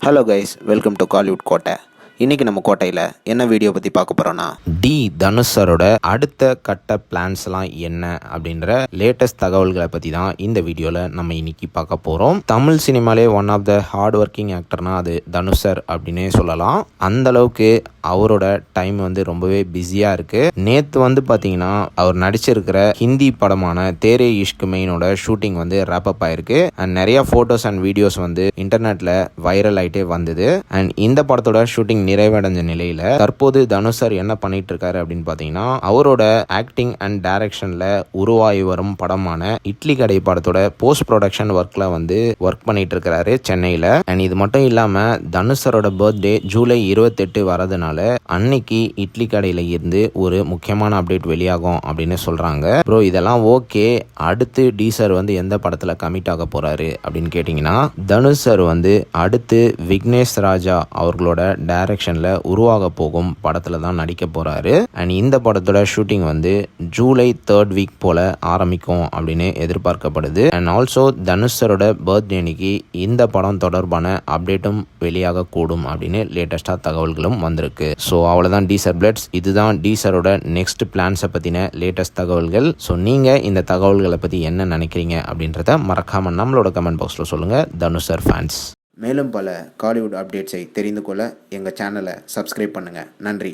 Hello guys, welcome to Kollywood கோட்டை. இன்றைக்கி நம்ம கோட்டையில் என்ன வீடியோ பற்றி பார்க்க போகிறோன்னா, தனுஷரோட அடுத்த கட்ட பிளான்ஸ்லாம் என்ன அப்படின்ற லேட்டஸ்ட் தகவல்களை பற்றி தான் இந்த வீடியோவில் நம்ம இன்னைக்கு பார்க்க போகிறோம். தமிழ் சினிமாலே one of the hard working ஆக்டர்னா அது தனுஷர் அப்படின்னே சொல்லலாம். அந்தளவுக்கு அவரோட டைம் வந்து ரொம்பவே பிஸியாக இருக்குது. நேற்று பார்த்தீங்கன்னா அவர் நடிச்சிருக்கிற ஹிந்தி படமான தேரே இஷ்க் மெயினோட ஷூட்டிங் வந்து ரேப்பப் ஆயிருக்கு. அண்ட் நிறைய ஃபோட்டோஸ் அண்ட் வீடியோஸ் வந்து இன்டர்நெட்டில் வைரல் ஆகிட்டே வந்தது. அண்ட் இந்த படத்தோட ஷூட்டிங் நிறைவடைஞ்ச நிலையில் தற்போது தனுஷர் என்ன பண்ணிட்டு இருக்காரு அப்படின்னு பார்த்தீங்கன்னா, அவரோட ஆக்டிங் அண்ட் டைரக்ஷனில் உருவாகி வரும் படமான இட்லி கடை படத்தோட போஸ்ட் ப்ரொடக்ஷன் ஒர்க்கில் வந்து ஒர்க் பண்ணிட்டு இருக்கிறாரு சென்னையில். அண்ட் இது மட்டும் இல்லாமல் தனுஷரோட பர்த்டே ஜூலை 28 வரதுனால அன்னைக்கு இட்லி கடையில் இருந்து ஒரு முக்கியமான அப்டேட் வெளியாகும் அப்படின்னு சொல்றாங்க. ப்ரோ இதெல்லாம் ஓகே, அடுத்து டீசர் வந்து எந்த படத்தில் கமிட் ஆக போறாரு அப்படின்னு கேட்டிங்கன்னா, தனுஷர் வந்து அடுத்து விக்னேஷ் ராஜா அவர்களோட டைரக்ஷன்ல உருவாக போகும் படத்தில் தான் நடிக்க போறாரு. அண்ட் இந்த படத்தோட ஷூட்டிங் வந்து ஜூலை 3rd வீக் போல ஆரம்பிக்கும் அப்படின்னு எதிர்பார்க்கப்படுது. அண்ட் ஆல்சோ தனுஷரோட பர்த்டே அன்னைக்கு இந்த படம் தொடர்பான அப்டேட்டும் வெளியாக கூடும் அப்படின்னு லேட்டஸ்டா தகவல்களும் வந்திருக்கு. ஸோ அவ்வளோதான் டீசர் பிளட்ஸ். இதுதான் டீசரோட நெக்ஸ்ட் பிளான்ஸை பற்றின லேட்டஸ்ட் தகவல்கள். ஸோ நீங்கள் இந்த தகவல்களை பற்றி என்ன நினைக்கிறீங்க அப்படின்றத மறக்காமல் நம்மளோட கமெண்ட் பாக்ஸில் சொல்லுங்கள் தனுஷர் ஃபேன்ஸ். மேலும் பல காலிவுட் அப்டேட்ஸை தெரிந்து கொள்ள எங்கள் சேனலை சப்ஸ்கிரைப் பண்ணுங்கள். நன்றி.